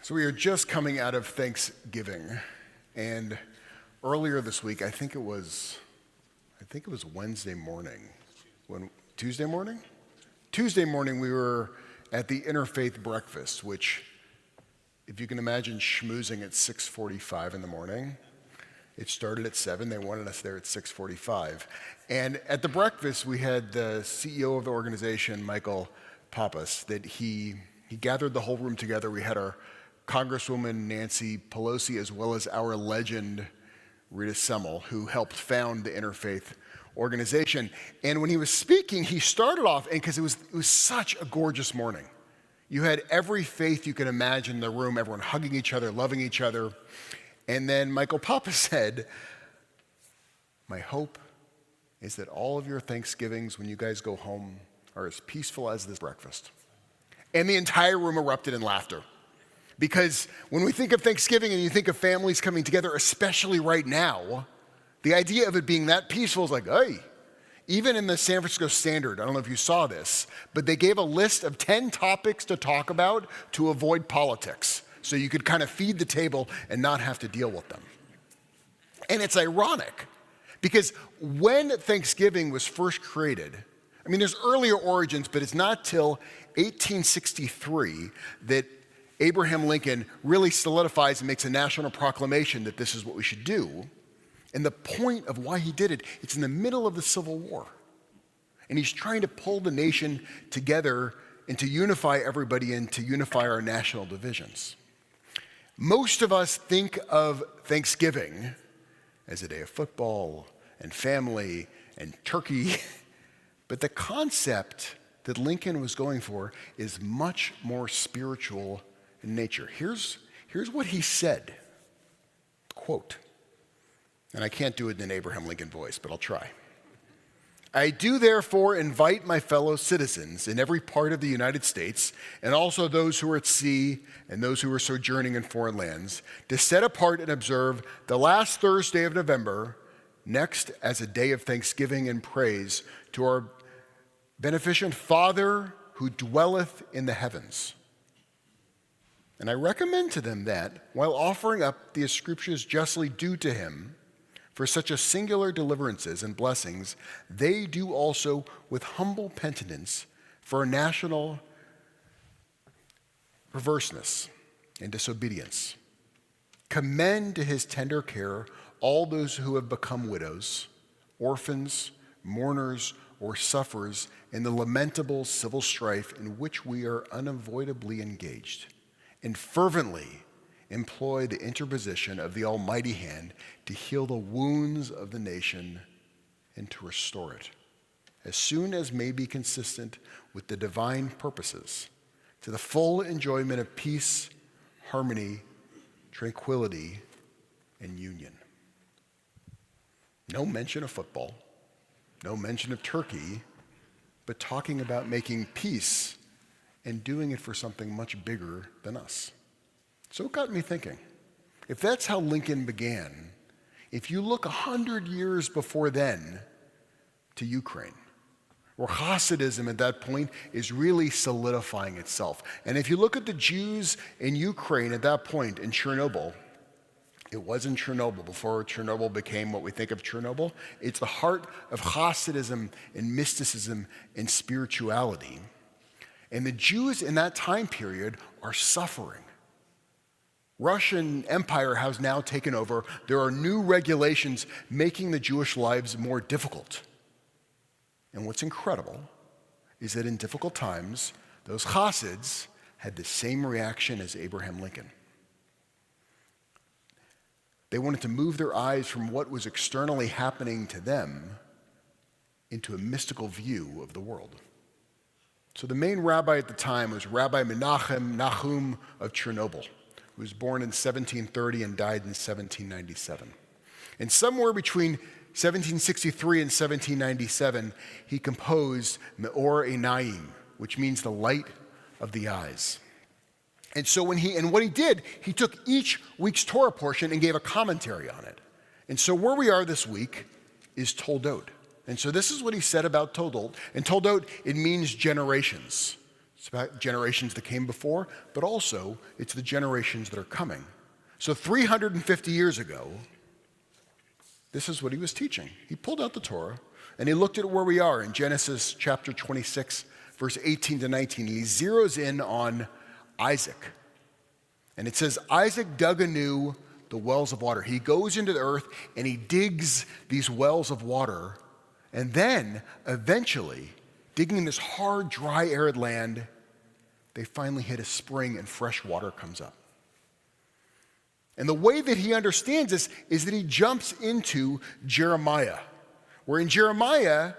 So we are just coming out of Thanksgiving, and earlier this week, I think it was Wednesday morning, Tuesday morning we were at the Interfaith Breakfast, which, if you can imagine schmoozing at 6:45 in the morning, it started at 7, they wanted us there at 6:45. And at the breakfast, we had the CEO of the organization, Michael Pappas, that he gathered the whole room together. We had our Congresswoman Nancy Pelosi, as well as our legend, Rita Semmel, who helped found the Interfaith organization. And when he was speaking, he started off, and because it was such a gorgeous morning. You had every faith you could imagine in the room, everyone hugging each other, loving each other. And then Michael Pappas said, "My hope is that all of your Thanksgivings when you guys go home are as peaceful as this breakfast." And the entire room erupted in laughter. Because when we think of Thanksgiving and you think of families coming together, especially right now, the idea of it being that peaceful is like, hey. Even in the San Francisco Standard, I don't know if you saw this, but they gave a list of 10 topics to talk about to avoid politics. So you could kind of feed the table and not have to deal with them. And it's ironic, because when Thanksgiving was first created, I mean, there's earlier origins, but it's not till 1863 that Abraham Lincoln really solidifies and makes a national proclamation that this is what we should do. And the point of why he did it, it's in the middle of the Civil War. And he's trying to pull the nation together and to unify everybody and to unify our national divisions. Most of us think of Thanksgiving as a day of football and family and turkey, but the concept that Lincoln was going for is much more spiritual in nature. Here's what he said, quote, and I can't do it in an Abraham Lincoln voice, but I'll try. "I do therefore invite my fellow citizens in every part of the United States, and also those who are at sea and those who are sojourning in foreign lands, to set apart and observe the last Thursday of November next as a day of thanksgiving and praise to our beneficent Father who dwelleth in the heavens. And I recommend to them that, while offering up the ascriptions justly due to him, for such a singular deliverances and blessings, they do also with humble penitence for a national perverseness and disobedience. Commend to his tender care all those who have become widows, orphans, mourners, or sufferers in the lamentable civil strife in which we are unavoidably engaged, and fervently employ the interposition of the Almighty hand to heal the wounds of the nation and to restore it, as soon as may be consistent with the divine purposes, to the full enjoyment of peace, harmony, tranquility, and union." No mention of football, no mention of turkey, but talking about making peace and doing it for something much bigger than us. So it got me thinking, if that's how Lincoln began, if you look 100 years before then to Ukraine, where Hasidism at that point is really solidifying itself. And if you look at the Jews in Ukraine at that point in Chernobyl, it wasn't Chernobyl before Chernobyl became what we think of Chernobyl. It's the heart of Hasidism and mysticism and spirituality. And the Jews in that time period are suffering. Russian Empire has now taken over. There are new regulations making the Jewish lives more difficult. And what's incredible is that in difficult times, those Hasids had the same reaction as Abraham Lincoln. They wanted to move their eyes from what was externally happening to them into a mystical view of the world. So the main rabbi at the time was Rabbi Menachem Nahum of Chernobyl, who was born in 1730 and died in 1797. And somewhere between 1763 and 1797, he composed Me'or Einayim, which means the light of the eyes. And so what he did, he took each week's Torah portion and gave a commentary on it. And so where we are this week is Toldot. And so this is what he said about Toldot. And Toldot, it means generations. It's about generations that came before, but also it's the generations that are coming. So 350 years ago, this is what he was teaching. He pulled out the Torah and he looked at where we are in Genesis chapter 26, verse 18 to 19. He zeroes in on Isaac. And it says, Isaac dug anew the wells of water. He goes into the earth and he digs these wells of water. And then eventually, digging in this hard, dry, arid land, they finally hit a spring and fresh water comes up. And the way that he understands this is that he jumps into Jeremiah, where in Jeremiah,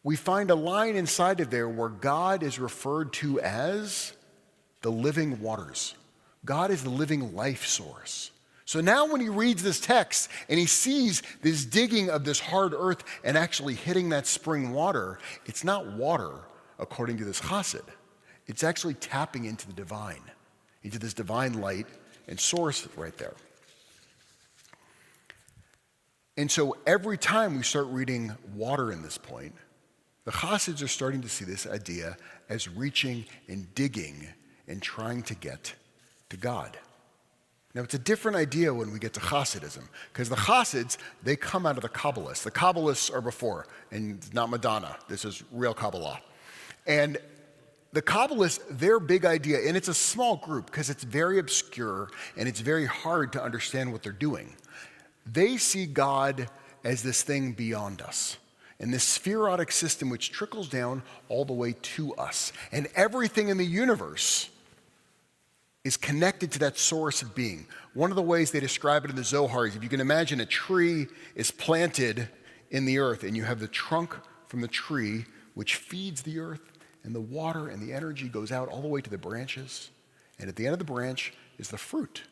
we find a line inside of there where God is referred to as the living waters. God is the living life source. So now when he reads this text and he sees this digging of this hard earth and actually hitting that spring water, it's not water according to this chassid. It's actually tapping into the divine, into this divine light and source right there. And so every time we start reading water in this point, the chassids are starting to see this idea as reaching and digging and trying to get to God. Now, it's a different idea when we get to Hasidism, because the Hasids, they come out of the Kabbalists. The Kabbalists are before, and it's not Madonna. This is real Kabbalah. And the Kabbalists, their big idea, and it's a small group because it's very obscure and it's very hard to understand what they're doing. They see God as this thing beyond us, and this spherotic system which trickles down all the way to us. And everything in the universe is connected to that source of being. One of the ways they describe it in the Zohar is if you can imagine a tree is planted in the earth and you have the trunk from the tree which feeds the earth, and the water and the energy goes out all the way to the branches. And at the end of the branch is the fruit.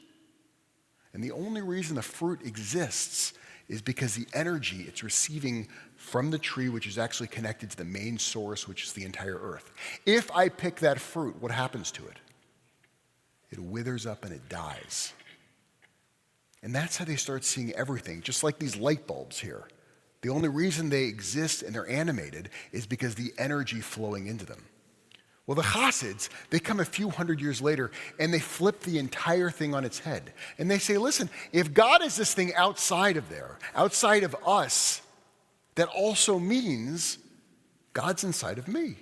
And the only reason the fruit exists is because the energy it's receiving from the tree, which is actually connected to the main source, which is the entire earth. If I pick that fruit, what happens to it? It withers up and it dies. And that's how they start seeing everything, just like these light bulbs here. The only reason they exist and they're animated is because the energy flowing into them. Well, the Hasids, they come a few hundred years later and they flip the entire thing on its head. And they say, listen, if God is this thing outside of there, outside of us, that also means God's inside of me.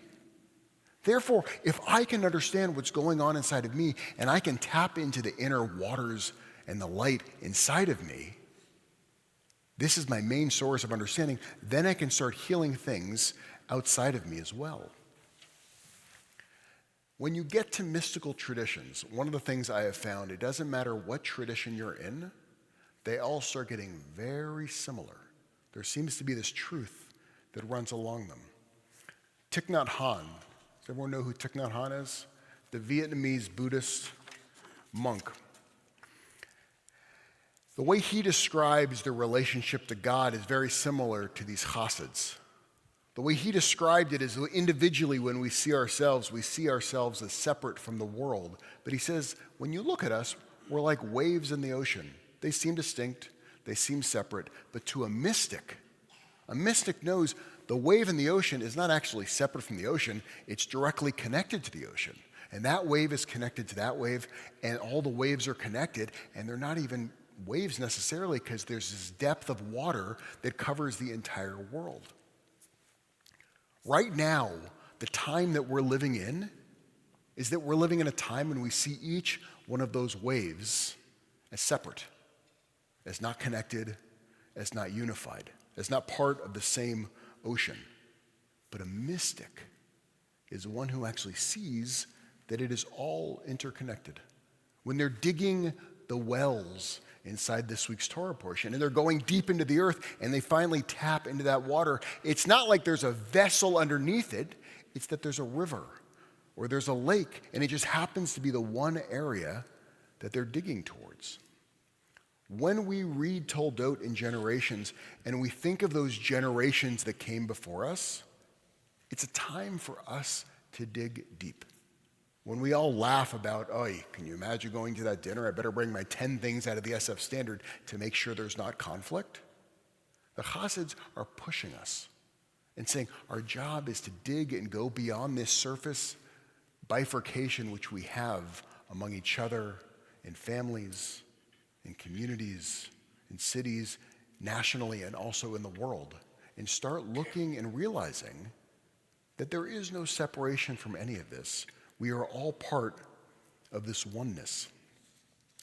Therefore, if I can understand what's going on inside of me and I can tap into the inner waters and the light inside of me, this is my main source of understanding, then I can start healing things outside of me as well. When you get to mystical traditions, one of the things I have found, it doesn't matter what tradition you're in, they all start getting very similar. There seems to be this truth that runs along them. Thich Nhat Hanh, does everyone know who Thich Nhat Hanh is? The Vietnamese Buddhist monk. The way he describes the relationship to God is very similar to these chassids. The way he described it is individually when we see ourselves as separate from the world. But he says, when you look at us, we're like waves in the ocean. They seem distinct, they seem separate, but to a mystic knows the wave in the ocean is not actually separate from the ocean, it's directly connected to the ocean. And that wave is connected to that wave, and all the waves are connected, and they're not even waves necessarily because there's this depth of water that covers the entire world. Right now, the time that we're living in is that we're living in a time when we see each one of those waves as separate, as not connected, as not unified, as not part of the same ocean. But a mystic is one who actually sees that it is all interconnected. When they're digging the wells inside this week's Torah portion, and they're going deep into the earth, and they finally tap into that water, it's not like there's a vessel underneath it, it's that there's a river, or there's a lake, and it just happens to be the one area that they're digging towards. When we read Toldot in generations, and we think of those generations that came before us, it's a time for us to dig deep. When we all laugh about, can you imagine going to that dinner? I better bring my 10 things out of the SF standard to make sure there's not conflict. The Chassids are pushing us and saying our job is to dig and go beyond this surface bifurcation which we have among each other, in families, in communities, in cities, nationally, and also in the world, and start looking and realizing that there is no separation from any of this. We are all part of this oneness.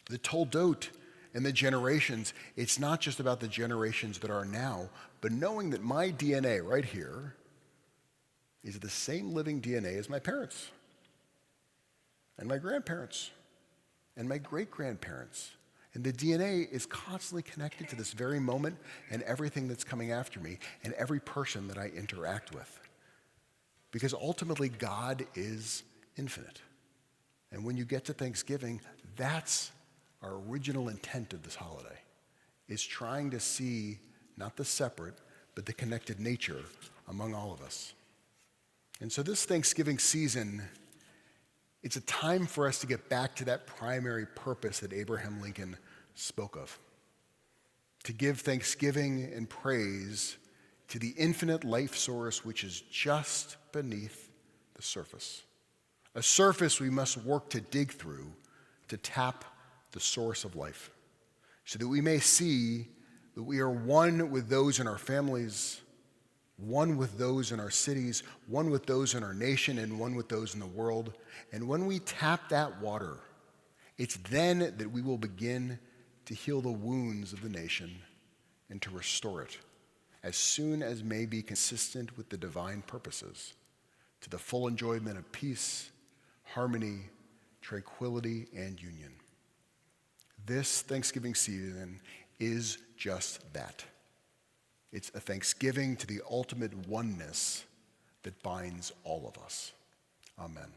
The Toldot and the generations, it's not just about the generations that are now, but knowing that my DNA right here is the same living DNA as my parents and my grandparents and my great-grandparents. And the DNA is constantly connected to this very moment and everything that's coming after me and every person that I interact with. Because ultimately, God is infinite. And when you get to Thanksgiving, that's our original intent of this holiday, is trying to see not the separate, but the connected nature among all of us. And so this Thanksgiving season, it's a time for us to get back to that primary purpose that Abraham Lincoln spoke of, to give thanksgiving and praise to the infinite life source which is just beneath the surface, a surface we must work to dig through to tap the source of life, so that we may see that we are one with those in our families, one with those in our cities, one with those in our nation, and one with those in the world. And when we tap that water, it's then that we will begin to heal the wounds of the nation and to restore it as soon as may be consistent with the divine purposes, to the full enjoyment of peace, harmony, tranquility, and union. This Thanksgiving season is just that. It's a thanksgiving to the ultimate oneness that binds all of us. Amen.